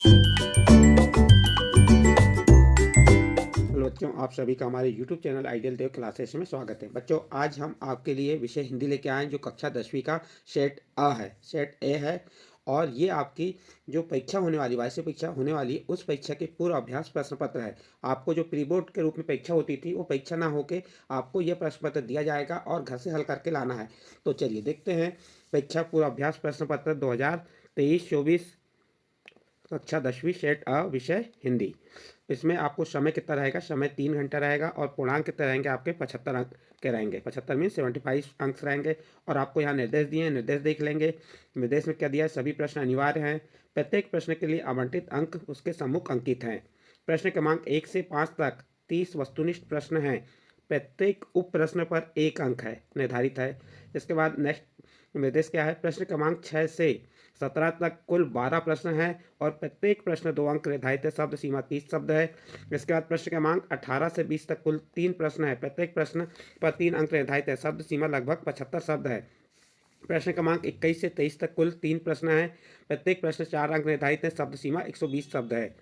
Hello बच्चों, आप सभी का हमारे YouTube चैनल आइडियल देव क्लासेस में स्वागत है। बच्चों, आज हम आपके लिए विषय हिंदी लेके आए हैं जो कक्षा 10वीं का सेट अ है, सेट ए है। और ये आपकी जो परीक्षा होने वाली, वार्षिक परीक्षा होने वाली है, उस परीक्षा के पूर्व अभ्यास प्रश्न पत्र है। आपको जो प्री बोर्ड के रूप में परीक्षा होती थी, वो परीक्षा ना होके आपको यह प्रश्न पत्र दिया जाएगा और घर से हल करके लाना है। तो चलिए देखते हैं परीक्षा पूर्व अभ्यास प्रश्न पत्र 2023-24 कक्षा 10वीं सेट अ विषय हिंदी। इसमें आपको समय कितना रहेगा? समय 3 घंटा रहेगा और पूर्णांक कितने रहेंगे? आपके 75 अंक के रहेंगे। 75 मीन 75 अंक रहेंगे। और आपको यहाँ निर्देश दिए हैं, निर्देश देख लेंगे। निर्देश में क्या दिया है? सभी प्रश्न अनिवार्य हैं। प्रत्येक प्रश्न के लिए आवंटित अंक उसके सम्मुख अंकित हैं। प्रश्न क्रमांक 1 से 5 तक 30 वस्तुनिष्ठ प्रश्न हैं। प्रत्येक उप प्रश्न पर 1 अंक है, निर्धारित है। इसके बाद नेक्स्ट निर्देश क्या है? प्रश्न क्रमांक 6 से 17 तक कुल 12 प्रश्न हैं और प्रत्येक प्रश्न 2 अंक निर्धारित है। शब्द सीमा 30 शब्द है। इसके बाद प्रश्न क्रमांक 18 से 20 तक कुल 3 प्रश्न है। प्रत्येक प्रश्न पर 3 अंक निर्धारित है। शब्द सीमा लगभग 75 शब्द है। प्रश्न क्रमांक 21 से 23 तक कुल 3 प्रश्न हैं। प्रत्येक प्रश्न 4 अंक निर्धारित है। शब्द सीमा 120 शब्द है।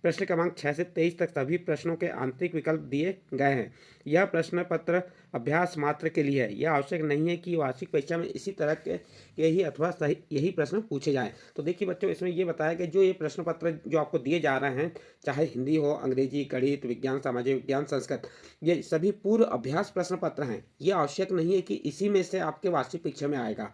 प्रश्न क्रमांक 6 से 23 तक सभी प्रश्नों के आंतरिक विकल्प दिए गए हैं। यह प्रश्न पत्र अभ्यास मात्र के लिए है। यह आवश्यक नहीं है कि वार्षिक परीक्षा में इसी तरह के ही अथवा सही यही प्रश्न पूछे जाएं। तो देखिए बच्चों, इसमें ये बताया कि जो ये प्रश्न पत्र जो आपको दिए जा रहे हैं, चाहे हिंदी हो, अंग्रेजी, गणित, विज्ञान, सामाजिक विज्ञान, संस्कृत, ये सभी पूर्व अभ्यास प्रश्न पत्र हैं। ये आवश्यक नहीं है कि इसी में से आपके वार्षिक परीक्षा में आएगा।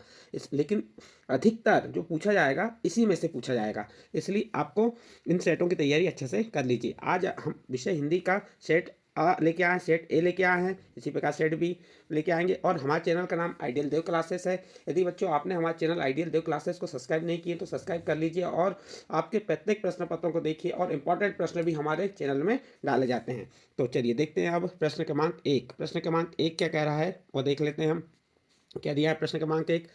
लेकिन अधिकतर जो पूछा जाएगा इसी में से पूछा जाएगा। इसलिए आपको इन सेटों की तैयारी अच्छे से कर लीजिए। आज हम विषय हिंदी का सेट अ लेके आए हैं, सेट ए लेके आए हैं, इसी प्रकार सेट बी लेके आएंगे। और हमारे चैनल का नाम आइडियल देव क्लासेस है। यदि बच्चों आपने हमारे चैनल आइडियल देव क्लासेस को सब्सक्राइब नहीं किए तो सब्सक्राइब कर लीजिए और आपके प्रत्येक प्रश्न पत्रों को देखिए और इंपॉर्टेंट प्रश्न भी हमारे चैनल में डाले जाते हैं। तो चलिए देखते हैं अब प्रश्न क्रमांक 1। प्रश्न क्रमांक 1 क्या कह रहा है वो देख लेते हैं हम। क्या दिया है? प्रश्न क्रमांक 1,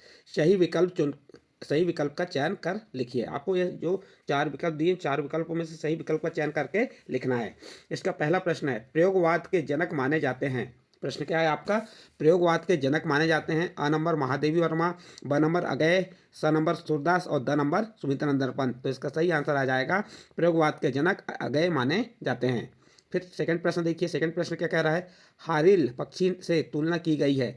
सही विकल्प का चयन कर लिखिए। आपको ये जो 4 विकल्प दिए, 4 विकल्पों में से सही विकल्प का चयन करके लिखना है। इसका पहला प्रश्न है, प्रयोगवाद के जनक माने जाते हैं। प्रश्न क्या है आपका? प्रयोगवाद के जनक माने जाते हैं। अ नंबर महादेवी वर्मा, ब नंबर अगय, स नंबर सूरदास और द नंबर सुमित्रानंदन पंत। तो इसका सही आंसर आ जाएगा, प्रयोगवाद के जनक अगय माने जाते हैं। फिर सेकंड प्रश्न देखिए। सेकंड प्रश्न क्या कह रहा है? हारिल पक्षी से तुलना की गई है।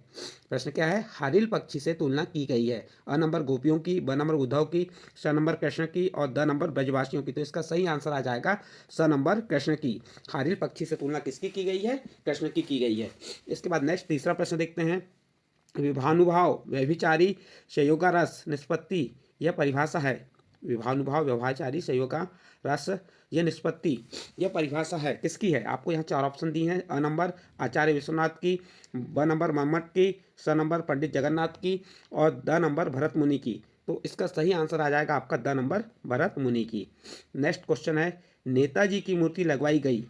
प्रश्न क्या है? हारिल पक्षी से तुलना की गई है। अ नंबर गोपियों की, ब नंबर उद्धव की, स नंबर कृष्ण की और द नंबर ब्रजवासियों की। तो इसका सही आंसर आ जाएगा स नंबर कृष्ण की। हारिल पक्षी से तुलना किसकी की गई है? कृष्ण की गई है। इसके बाद नेक्स्ट तीसरा प्रश्न देखते हैं। विभानुभाव, व्यभिचारी, संयोगारस, निष्पत्ति, यह परिभाषा है। विभानुभाव, व्यवहारचारी, संयोगा रस, यह निष्पत्ति, यह परिभाषा है किसकी है? आपको यहाँ 4 ऑप्शन दिए हैं। अ नंबर आचार्य विश्वनाथ की, ब नंबर मम्मट की, स नंबर पंडित जगन्नाथ की और द नंबर भरत मुनि की। तो इसका सही आंसर आ जाएगा आपका द नंबर भरत मुनि की। नेक्स्ट क्वेश्चन है, नेताजी की मूर्ति लगवाई गई।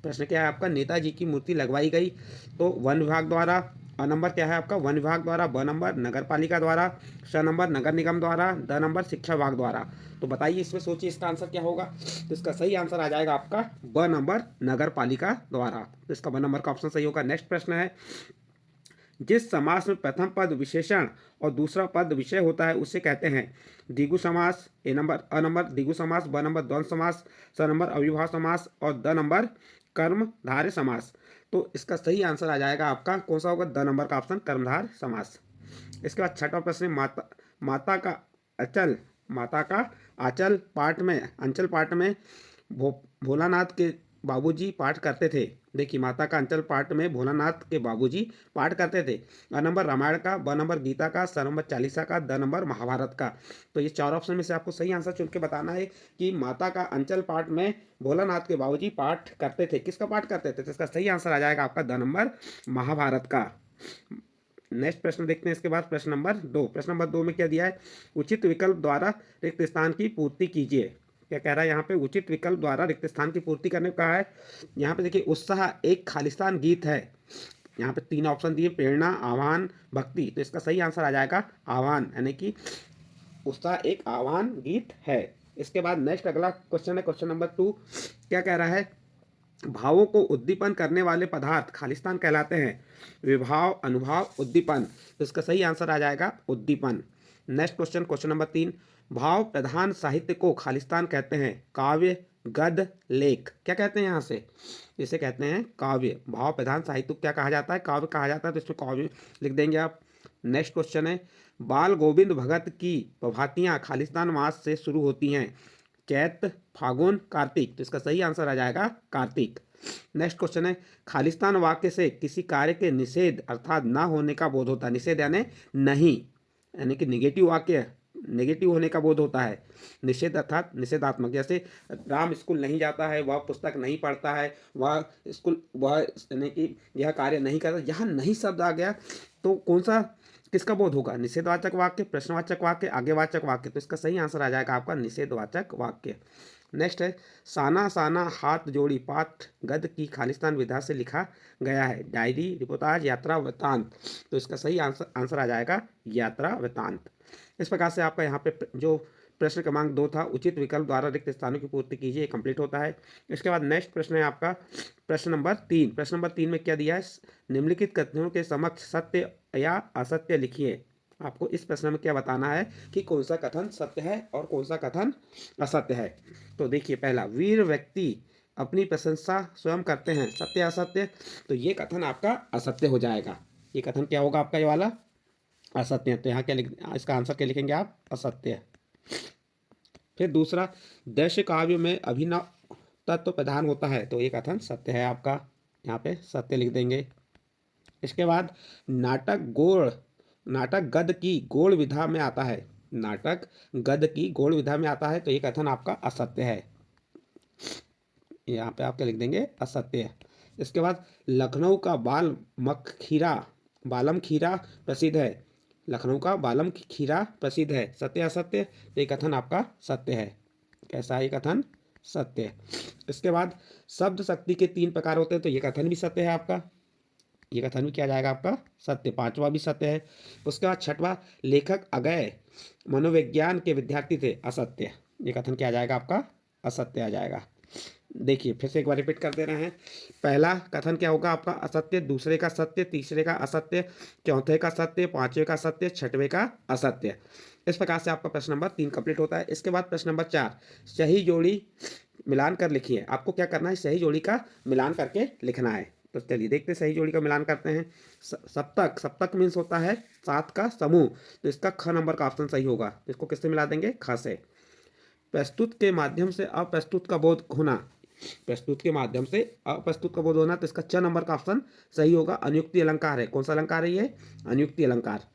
प्रश्न क्या है आपका? नेताजी की मूर्ति लगवाई गई तो वन विभाग द्वारा, अ नंबर क्या है आपका? वन विभाग द्वारा, ब नंबर नगर पालिका द्वारा, स नंबर नगर निगम द्वारा, द नंबर शिक्षा विभाग द्वारा। तो बताइए इसमें सोचिए इसका आंसर क्या होगा? तो इसका सही आंसर आ जाएगा आपका ब नंबर नगर पालिका द्वारा। तो इसका ब नंबर का ऑप्शन सही होगा। नेक्स्ट प्रश्न है, जिस समास में प्रथम पद विशेषण और दूसरा पद विषय होता है उसे कहते हैं द्विगु समास। अ नंबर द्विगु समास, ब नंबर द्वंद्व समास, स नंबर अविभाज्य समास और द नंबर कर्मधारय समास। तो इसका सही आंसर आ जाएगा आपका कौन सा होगा? द नंबर का ऑप्शन, कर्मधारय समास। इसके बाद छठा प्रश्न, माता का अचल माता का आंचल पाठ में, भोलानाथ के बाबूजी पाठ करते थे। देखिए, माता का अंचल पाठ में भोलानाथ के बाबूजी पाठ करते थे। अ नंबर रामायण का, ब नंबर गीता का, स नंबर चालीसा का, द नंबर महाभारत का। तो ये 4 ऑप्शन में से आपको सही आंसर चुन के बताना है कि माता का अंचल पाठ में भोलानाथ के बाबूजी पाठ करते थे। किसका पाठ करते थे? तो इसका सही आंसर आ जाएगा आपका द नंबर महाभारत का। नेक्स्ट प्रश्न देखते हैं। इसके बाद प्रश्न नंबर 2। प्रश्न नंबर 2 में क्या दिया है? उचित विकल्प द्वारा रिक्त स्थान की पूर्ति कीजिए। क्या कह रहा है यहाँ पे? उचित विकल्प द्वारा रिक्त स्थान की पूर्ति करने को कहा है। यहाँ पे देखिए, उत्साह एक खालिस्तान गीत है। यहाँ पे 3 ऑप्शन दिए, प्रेरणा, आह्वान, भक्ति। तो इसका सही आंसर आ जाएगा आह्वान, यानी कि उत्साह एक आह्वान गीत है। इसके बाद नेक्स्ट अगला क्वेश्चन है, क्वेश्चन नंबर 2। क्या कह रहा है? भावों को उद्दीपन करने वाले पदार्थ खालिस्तान कहलाते हैं। विभाव, अनुभाव, उद्दीपन। तो इसका सही आंसर आ जाएगा उद्दीपन। नेक्स्ट क्वेश्चन, क्वेश्चन नंबर 3, भाव प्रधान साहित्य को खालिस्तान कहते हैं? काव्य, गद्य, लेख, क्या कहते हैं यहाँ से? इसे कहते हैं काव्य। भाव प्रधान साहित्य को क्या कहा जाता है? काव्य कहा जाता है, तो इसमें काव्य लिख देंगे आप। नेक्स्ट क्वेश्चन है, बाल गोविंद भगत की प्रभातियाँ खालिस्तान मास से शुरू होती हैं? चैत, फागुन, कार्तिक, तो इसका सही आंसर आ जाएगा कार्तिक। नेक्स्ट क्वेश्चन है, खालिस्तान वाक्य से किसी कार्य के निषेध अर्थात ना होने का बोध होता है? निषेध यानी नहीं, यानी कि निगेटिव वाक्य, नेगेटिव होने का बोध होता है। निषेध अर्थात निषेधात्मक, जैसे राम स्कूल नहीं जाता है, वह पुस्तक नहीं पढ़ता है, वह यानी कि यह कार्य नहीं करता, यहाँ नहीं शब्द आ गया तो कौन सा, किसका बोध होगा? निषेधवाचक वाक्य, प्रश्नवाचक वाक्य, आगेवाचक वाक्य, तो इसका सही आंसर आ जाएगा आपका निषेधवाचक वाक्य। नेक्स्ट है, साना साना हाथ जोड़ी पाठ गद्य की खालिस्तान विधा से लिखा गया है? डायरी, रिपोर्टाज, यात्रा, वृतांत, तो इसका सही आंसर आ जाएगा यात्रा वृतांत। इस प्रकार से आपका यहाँ पे जो प्रश्न क्रमांक 2 था, उचित विकल्प द्वारा रिक्त स्थानों की पूर्ति कीजिए, कंप्लीट होता है। इसके बाद नेक्स्ट प्रश्न है आपका प्रश्न नंबर 3। प्रश्न नंबर 3 में क्या दिया है? निम्नलिखित कथनों के समक्ष सत्य या असत्य लिखिए। आपको इस प्रश्न में क्या बताना है कि कौन सा कथन सत्य है और कौन सा कथन असत्य है। तो देखिए, पहला, वीर व्यक्ति अपनी प्रशंसा स्वयं करते हैं, सत्य असत्य? तो ये कथन आपका असत्य हो जाएगा। ये कथन क्या होगा आपका? ये वाला असत्य। तो यहाँ क्या इसका आंसर क्या लिखेंगे आप? असत्य। फिर दूसरा, दृश्य काव्य में अभिनव तत्व प्रधान होता है, तो ये कथन सत्य है आपका, यहाँ पे सत्य लिख देंगे। इसके बाद, नाटक गद्य की गौड़ विधा में आता है, नाटक गद्य की गौड़ विधा में आता है, तो ये कथन आपका असत्य है, यहाँ पे आप क्या लिख देंगे? असत्य। इसके बाद, लखनऊ का बालम खीरा प्रसिद्ध है, लखनऊ का बालम खीरा प्रसिद्ध है, सत्य असत्य? तो ये कथन आपका सत्य है। कैसा है ये कथन? सत्य। इसके बाद, शब्द शक्ति के 3 प्रकार होते हैं, तो ये कथन भी सत्य है आपका, ये कथन भी क्या जाएगा आपका? सत्य। 5वां भी सत्य है। उसके बाद 6वां, लेखक अगय मनोविज्ञान के विद्यार्थी थे, असत्य, ये कथन क्या आ जाएगा आपका? असत्य आ जाएगा। देखिए फिर से एक बार रिपीट कर दे रहे हैं। पहला कथन क्या होगा आपका? असत्य। दूसरे का सत्य, तीसरे का असत्य, चौथे का सत्य, पांचवें का सत्य, छठवें का असत्य। इस प्रकार से आपका प्रश्न नंबर 3 कंप्लीट होता है। इसके बाद प्रश्न नंबर 4, सही जोड़ी मिलान कर लिखिए। आपको क्या करना है? सही जोड़ी का मिलान करके लिखना है। तो चलिए देखते हैं, सही जोड़ी का मिलान करते हैं। सप्तक मीन्स होता है 7 का समूह, तो इसका ख नंबर का ऑप्शन सही होगा। इसको किससे मिला देंगे? ख से। प्रस्तुत के माध्यम से अप्रस्तुत का बोध होना, प्रस्तुत के माध्यम से अप्रस्तुत का बोध होना, तो इसका च नंबर का ऑप्शन सही होगा। अनुयुक्ति अलंकार है, कौन सा अलंकार है ये? अनुयुक्ति अलंकार।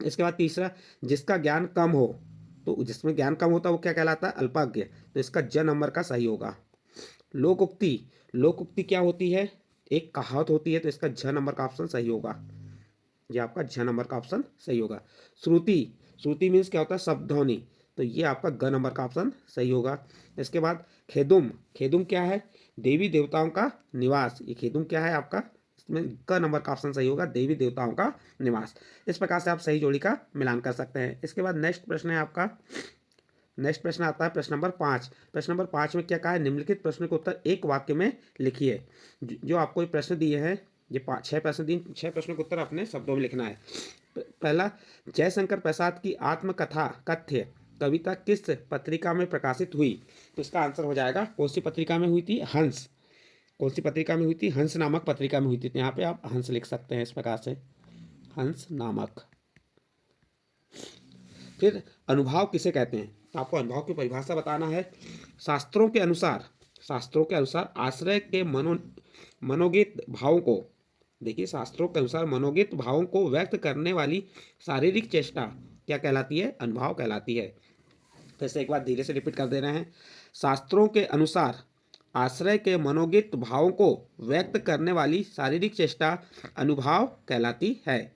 इसके बाद तीसरा, जिसका ज्ञान कम हो, तो जिसमें ज्ञान कम होता है वो क्या कहलाता है? अल्पज्ञ, तो इसका ज नंबर का सही होगा। लोकोक्ति क्या होती है? एक कहावत होती है, तो इसका झ नंबर का ऑप्शन सही होगा, ये आपका झ नंबर का ऑप्शन सही होगा। श्रुति मीन्स क्या होता है? शब्दध्वनि, तो ये आपका ग नंबर का ऑप्शन सही होगा। इसके बाद खेदुम क्या है? देवी देवताओं का निवास, ये खेदुम क्या है आपका? इसमें क नंबर का ऑप्शन सही होगा, देवी देवताओं का निवास। इस प्रकार से आप सही जोड़ी का मिलान कर सकते हैं। इसके बाद नेक्स्ट प्रश्न है आपका, नेक्स्ट प्रश्न आता है प्रश्न नंबर 5। प्रश्न नंबर 5 में क्या कहा है? निम्नलिखित प्रश्न के उत्तर एक वाक्य में लिखिए। जो आपको ये प्रश्न दिए हैं, ये 6 प्रश्न दिए, 6 प्रश्नों के उत्तर अपने शब्दों में लिखना है। पहला, जयशंकर प्रसाद की आत्मकथा कथ्य कविता किस पत्रिका में प्रकाशित हुई? तो इसका आंसर हो जाएगा, कौन सी पत्रिका में हुई थी? हंस। कौन सी पत्रिका में हुई थी? हंस नामक पत्रिका में हुई थी। तो यहाँ पे आप हंस लिख सकते हैं इस प्रकार से, हंस नामक। फिर अनुभाव किसे कहते हैं? आपको अनुभाव की परिभाषा बताना है। शास्त्रों के अनुसार आश्रय के मनोगीत भावों को, देखिए शास्त्रों के अनुसार मनोगीत भावों को व्यक्त करने वाली शारीरिक चेष्टा क्या कहलाती है? अनुभाव कहलाती है। फिर से एक बार धीरे से रिपीट कर दे रहे हैं। शास्त्रों के अनुसार आश्रय के मनोगीत भावों को व्यक्त करने वाली शारीरिक चेष्टा अनुभाव कहलाती है।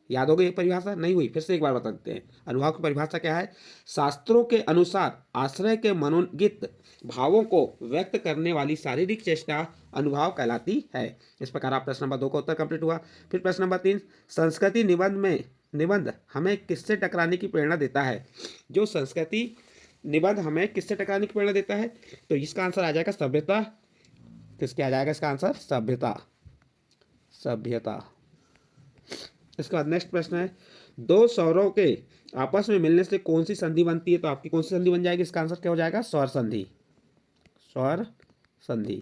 याद हो गई परिभाषा? नहीं हुई? फिर से एक बार बता देते हैं। अनुभाव की परिभाषा क्या है? शास्त्रों के अनुसार आश्रय के मनोगीत भावों को व्यक्त करने वाली शारीरिक चेष्टा अनुभाव कहलाती है। इस प्रकार आप प्रश्न नंबर 2 का उत्तर कंप्लीट हुआ। फिर प्रश्न नंबर 3, संस्कृति निबंध हमें किससे टकराने की प्रेरणा देता है? जो संस्कृति निबंध हमें किससे टकराने की प्रेरणा देता है? तो इसका आंसर आ जाएगा सभ्यता। किसके आ जाएगा इसका आंसर? सभ्यता। इसके बाद नेक्स्ट प्रश्न है, दो स्वरों के आपस में मिलने से कौन सी संधि बनती है? तो आपकी कौन सी संधि बन जाएगी? इसका आंसर क्या हो जाएगा? स्वर संधि। स्वर संधि।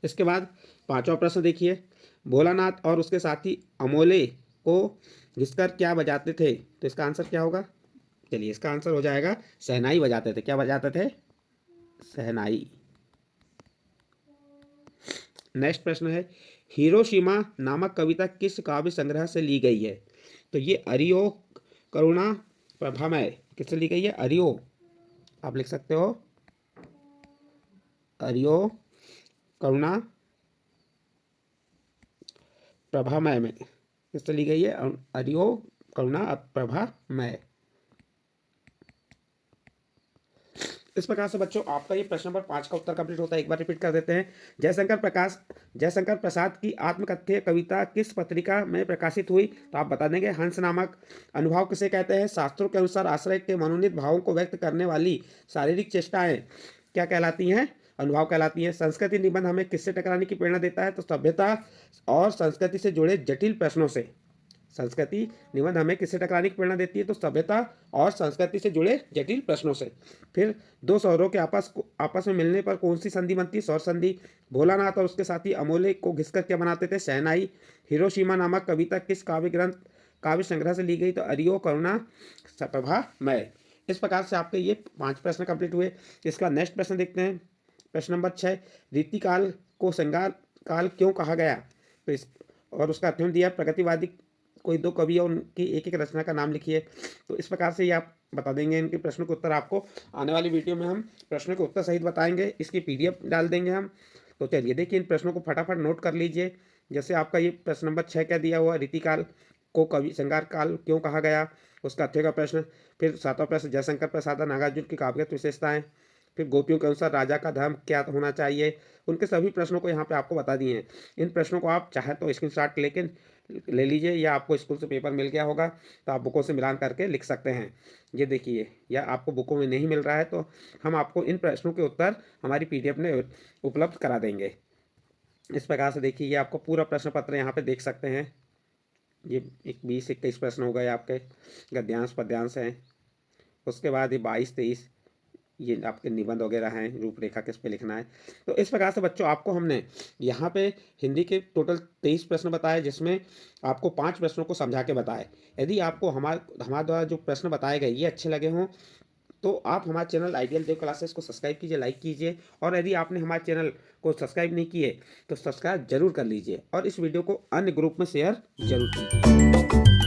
इसके बाद पांचवा प्रश्न देखिए, भोलानाथ और उसके साथी अमोले को घिसकर क्या बजाते थे? तो इसका आंसर क्या होगा? चलिए, इसका आंसर हो जाएगा शहनाई बजाते थे। क्या बजाते थे? शहनाई। नेक्स्ट प्रश्न है, हिरोशिमा नामक कविता किस काव्य संग्रह से ली गई है? तो ये अरियो करुणा प्रभामय किससे ली गई है? अरियो, आप लिख सकते हो अरियो करुणा प्रभामय में किससे ली गई है? अरियो करुणा प्रभामय। इस प्रकार से बच्चों आपका ये प्रश्न नंबर 5 का उत्तर कंप्लीट होता है। एक बार रिपीट कर देते हैं। जयशंकर प्रसाद की आत्मकथ्य कविता किस पत्रिका में प्रकाशित हुई? तो आप बता देंगे हंस नामक। अनुभाव किसे कहते हैं? शास्त्रों के अनुसार आश्रय के मनोनीत भावों को व्यक्त करने वाली शारीरिक चेष्टाएं क्या कहलाती हैं? अनुभाव कहलाती है। संस्कृति निबंध हमें किससे टकराने की प्रेरणा देता है? तो सभ्यता और संस्कृति से जुड़े जटिल प्रश्नों से। संस्कृति निबंध हमें किससे टकराने की प्रेरणा देती है? तो सभ्यता और संस्कृति से जुड़े जटिल प्रश्नों से। फिर दो स्वरों के आपस में मिलने पर कौन सी संधि बनती है? स्वर संधि। भोलानाथ और उसके साथी अमोले को घिसकर क्या बनाते थे? शहनाई। हिरोशिमा नामक कविता किस काव्य संग्रह से ली गई? तो अरियो करुणा प्रभामय। इस प्रकार से आपके ये 5 प्रश्न कंप्लीट हुए। इसका नेक्स्ट प्रश्न देखते हैं। प्रश्न नंबर 6, रीतिकाल को श्रृंगार काल क्यों कहा गया? तो और उसका अध्ययन दिया प्रगतिवादी कोई दो कवि और उनकी एक एक रचना का नाम लिखिए। तो इस प्रकार से ये आप बता देंगे। इनके प्रश्नों के उत्तर आपको आने वाली वीडियो में हम प्रश्नों के उत्तर सहित बताएंगे। इसकी पीडीएफ डाल देंगे हम। तो चलिए देखिए, इन प्रश्नों को फटाफट नोट कर लीजिए। जैसे आपका ये प्रश्न नंबर 6 क्या दिया हुआ, रीतिकाल को कवि श्रृंगार काल क्यों कहा गया, उसका अध्यय का प्रश्न। फिर 7वां प्रश्न, जयशंकर प्रसाद नागार्जुन की काव्यगत विशेषताएं। फिर गोपियों के अनुसार राजा का धर्म क्या होना चाहिए। उनके सभी प्रश्नों को यहाँ पे आपको बता दिए हैं। इन प्रश्नों को आप चाहे तो स्क्रीनशॉट लेकिन ले लीजिए, या आपको स्कूल से पेपर मिल गया होगा तो आप बुकों से मिलान करके लिख सकते हैं। ये देखिए, या आपको बुकों में नहीं मिल रहा है तो हम आपको इन प्रश्नों के उत्तर हमारी पीडीएफ में उपलब्ध करा देंगे। इस प्रकार से देखिए, ये आपको पूरा प्रश्न पत्र यहाँ पे देख सकते हैं। ये 20-21 प्रश्न हो गए आपके, गद्यांश पद्यांश हैं। उसके बाद ये 22-23 ये आपके निबंध वगैरह हैं, रूपरेखा किस पे लिखना है। तो इस प्रकार से बच्चों आपको हमने यहाँ पे हिंदी के टोटल 23 प्रश्न बताए, जिसमें आपको 5 प्रश्नों को समझा के बताए। यदि आपको हमारे द्वारा जो प्रश्न बताए गए ये अच्छे लगे हों तो आप हमारे चैनल आइडियल देव क्लासेस को सब्सक्राइब कीजिए, लाइक कीजिए। और यदि आपने हमारे चैनल को सब्सक्राइब नहीं किए तो सब्सक्राइब जरूर कर लीजिए और इस वीडियो को अन्य ग्रुप में शेयर जरूर कीजिए।